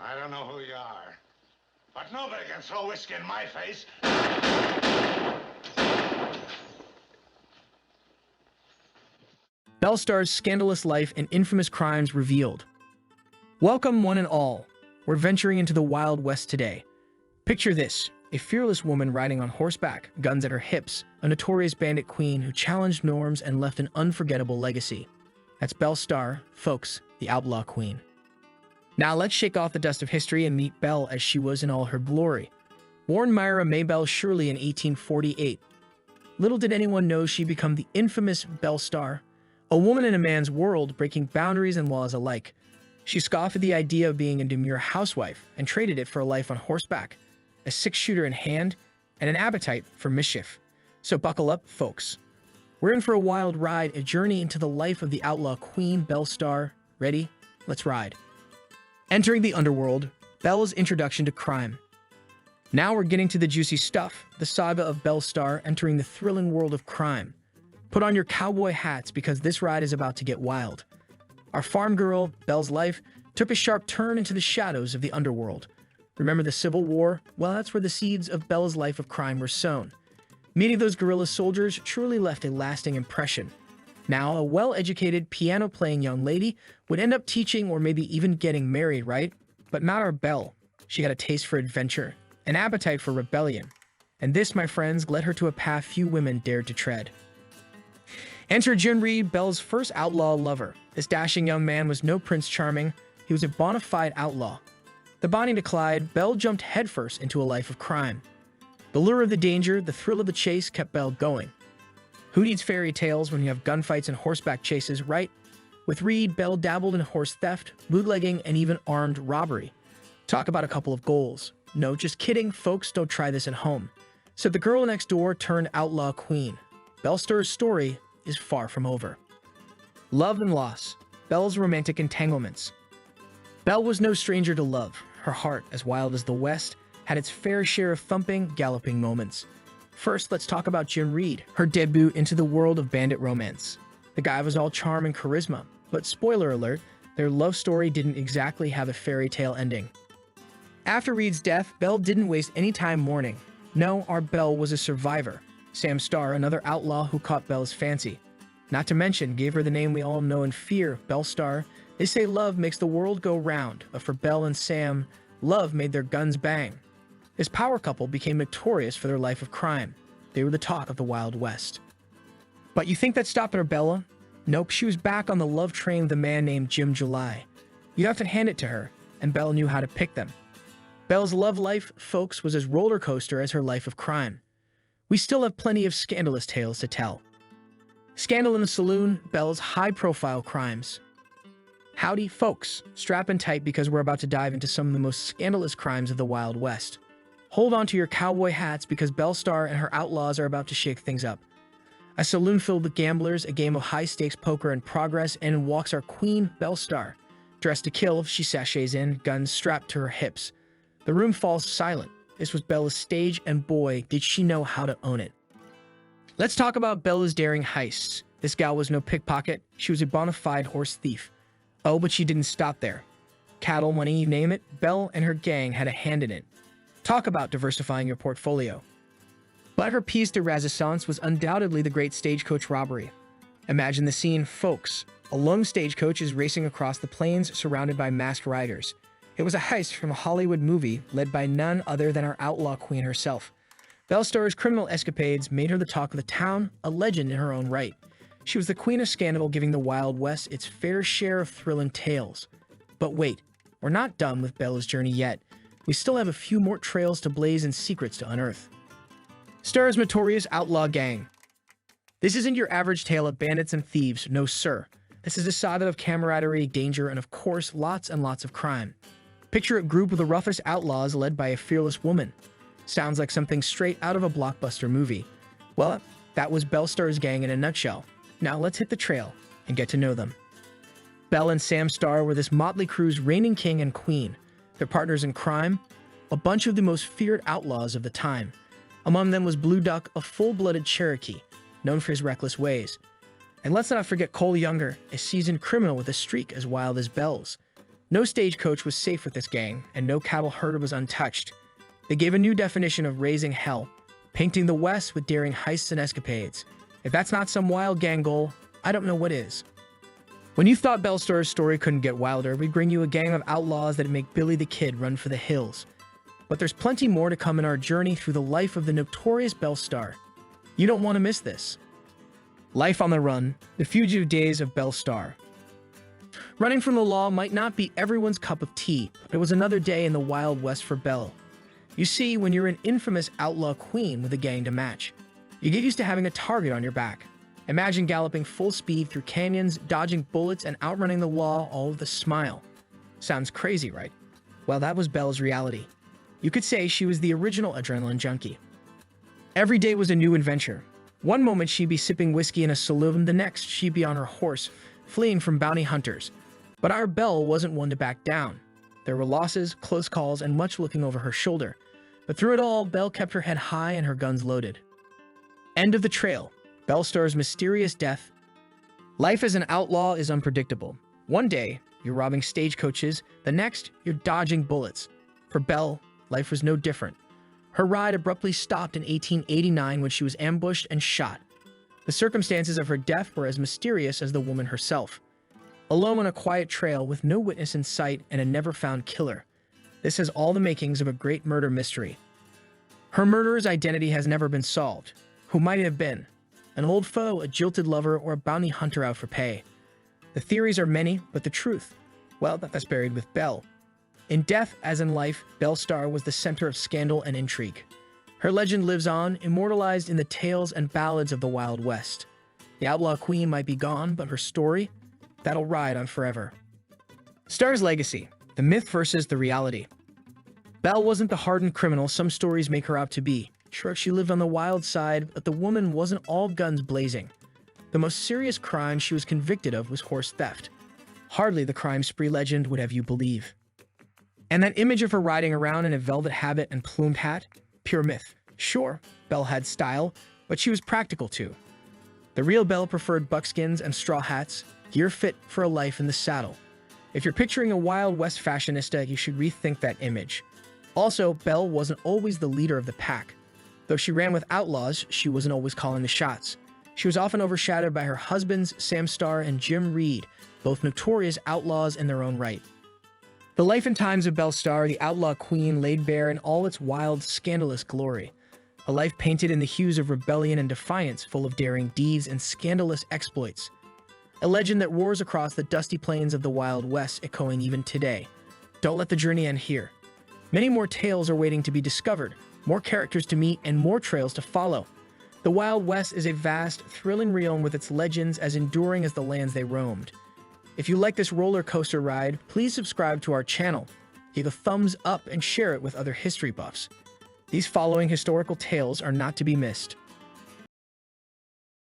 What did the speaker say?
I don't know who you are, but nobody can throw whiskey in my face. Belle Starr's scandalous life and infamous crimes revealed. Welcome, one and all. We're venturing into the Wild West today. Picture this, a fearless woman riding on horseback, guns at her hips, a notorious bandit queen who challenged norms and left an unforgettable legacy. That's Belle Starr, folks, the Outlaw Queen. Now let's shake off the dust of history and meet Belle as she was in all her glory. Born Myra Maybelle Shirley in 1848, little did anyone know she'd become the infamous Belle Starr, a woman in a man's world breaking boundaries and laws alike. She scoffed at the idea of being a demure housewife and traded it for a life on horseback, a six-shooter in hand, and an appetite for mischief. So buckle up, folks. We're in for a wild ride, a journey into the life of the Outlaw Queen, Belle Starr. Ready? Let's ride. Entering the Underworld, Belle's introduction to crime. Now we're getting to the juicy stuff, the saga of Belle Starr entering the thrilling world of crime. Put on your cowboy hats because this ride is about to get wild. Our farm girl, Belle's life, took a sharp turn into the shadows of the underworld. Remember the Civil War? Well, that's where the seeds of Belle's life of crime were sown. Meeting those guerrilla soldiers truly left a lasting impression. Now, a well-educated, piano-playing young lady would end up teaching or maybe even getting married, right? But not our Belle. She had a taste for adventure, an appetite for rebellion. And this, my friends, led her to a path few women dared to tread. Enter Jim Reed, Belle's first outlaw lover. This dashing young man was no Prince Charming. He was a bona fide outlaw. The bonding to Clyde, Belle jumped headfirst into a life of crime. The lure of the danger, the thrill of the chase kept Belle going. Who needs fairy tales when you have gunfights and horseback chases, right? With Reed, Belle dabbled in horse theft, bootlegging, and even armed robbery. Talk about a couple of goals. No, just kidding, folks, don't try this at home. So the girl next door turned outlaw queen. Belle Starr's story is far from over. Love and loss, Belle's romantic entanglements. Belle was no stranger to love. Her heart, as wild as the West, had its fair share of thumping, galloping moments. First, let's talk about Jim Reed, her debut into the world of bandit romance. The guy was all charm and charisma, but spoiler alert, their love story didn't exactly have a fairy tale ending. After Reed's death, Belle didn't waste any time mourning. No, our Belle was a survivor. Sam Starr, another outlaw who caught Belle's fancy. Not to mention, gave her the name we all know and fear, Belle Starr. They say love makes the world go round, but for Belle and Sam, love made their guns bang. This power couple became notorious for their life of crime. They were the talk of the Wild West. But you think that stopped at Bella? Nope, she was back on the love train with a man named Jim July. You'd have to hand it to her, and Belle knew how to pick them. Belle's love life, folks, was as roller coaster as her life of crime. We still have plenty of scandalous tales to tell. Scandal in the Saloon, Belle's high-profile crimes. Howdy, folks. Strap in tight because we're about to dive into some of the most scandalous crimes of the Wild West. Hold on to your cowboy hats because Belle Starr and her outlaws are about to shake things up. A saloon filled with gamblers, a game of high-stakes poker in progress, and in walks our queen, Belle Starr. Dressed to kill, she sachets in, guns strapped to her hips. The room falls silent. This was Bella's stage, and boy, did she know how to own it. Let's talk about Bella's daring heists. This gal was no pickpocket. She was a bona fide horse thief. Oh, but she didn't stop there. Cattle, money, you name it, Belle and her gang had a hand in it. Talk about diversifying your portfolio. But her piece de resistance was undoubtedly the great stagecoach robbery. Imagine the scene, folks. A lone stagecoach is racing across the plains surrounded by masked riders. It was a heist from a Hollywood movie led by none other than our outlaw queen herself. Belle Starr's criminal escapades made her the talk of the town, a legend in her own right. She was the queen of scandal, giving the Wild West its fair share of thrilling tales. But wait, we're not done with Bella's journey yet. We still have a few more trails to blaze and secrets to unearth. Starr's notorious Outlaw Gang. This isn't your average tale of bandits and thieves, no sir. This is a saga of camaraderie, danger, and of course, lots and lots of crime. Picture a group of the roughest outlaws led by a fearless woman. Sounds like something straight out of a blockbuster movie. Well, that was Belle Starr's gang in a nutshell. Now let's hit the trail and get to know them. Belle and Sam Starr were this motley crew's reigning king and queen. Their partners in crime, a bunch of the most feared outlaws of the time. Among them was Blue Duck, a full-blooded Cherokee, known for his reckless ways. And let's not forget Cole Younger, a seasoned criminal with a streak as wild as Belle's. No stagecoach was safe with this gang, and no cattle herder was untouched. They gave a new definition of raising hell, painting the West with daring heists and escapades. If that's not some wild gang goal, I don't know what is. When you thought Belle Starr's story couldn't get wilder, we bring you a gang of outlaws that make Billy the Kid run for the hills. But there's plenty more to come in our journey through the life of the notorious Belle Starr. You don't want to miss this. Life on the Run, The Fugitive Days of Belle Starr. Running from the law might not be everyone's cup of tea, but it was another day in the Wild West for Belle. You see, when you're an infamous outlaw queen with a gang to match, you get used to having a target on your back. Imagine galloping full speed through canyons, dodging bullets, and outrunning the law all with a smile. Sounds crazy, right? Well, that was Belle's reality. You could say she was the original adrenaline junkie. Every day was a new adventure. One moment she'd be sipping whiskey in a saloon, the next she'd be on her horse, fleeing from bounty hunters. But our Belle wasn't one to back down. There were losses, close calls, and much looking over her shoulder. But through it all, Belle kept her head high and her guns loaded. End of the trail. Belle Starr's mysterious death. Life as an outlaw is unpredictable. One day, you're robbing stagecoaches. The next, you're dodging bullets. For Belle, life was no different. Her ride abruptly stopped in 1889 when she was ambushed and shot. The circumstances of her death were as mysterious as the woman herself. Alone on a quiet trail with no witness in sight and a never-found killer. This has all the makings of a great murder mystery. Her murderer's identity has never been solved. Who might it have been? An old foe, a jilted lover, or a bounty hunter out for pay? The theories are many, but the truth, well, that's buried with Belle. In death, as in life, Belle Starr was the center of scandal and intrigue. Her legend lives on, immortalized in the tales and ballads of the Wild West. The Outlaw Queen might be gone, but her story, that'll ride on forever. Starr's legacy, the myth versus the reality. Belle wasn't the hardened criminal some stories make her out to be. Sure, she lived on the wild side, but the woman wasn't all guns blazing. The most serious crime she was convicted of was horse theft. Hardly the crime spree legend would have you believe. And that image of her riding around in a velvet habit and plumed hat? Pure myth. Sure, Belle had style, but she was practical too. The real Belle preferred buckskins and straw hats, gear fit for a life in the saddle. If you're picturing a Wild West fashionista, you should rethink that image. Also, Belle wasn't always the leader of the pack. Though she ran with outlaws, she wasn't always calling the shots. She was often overshadowed by her husbands, Sam Starr and Jim Reed, both notorious outlaws in their own right. The life and times of Belle Starr, the Outlaw Queen, laid bare in all its wild, scandalous glory. A life painted in the hues of rebellion and defiance, full of daring deeds and scandalous exploits. A legend that roars across the dusty plains of the Wild West, echoing even today. Don't let the journey end here. Many more tales are waiting to be discovered, more characters to meet, and more trails to follow. The Wild West is a vast, thrilling realm with its legends as enduring as the lands they roamed. If you like this roller coaster ride, please subscribe to our channel, give a thumbs up, and share it with other history buffs. These following historical tales are not to be missed.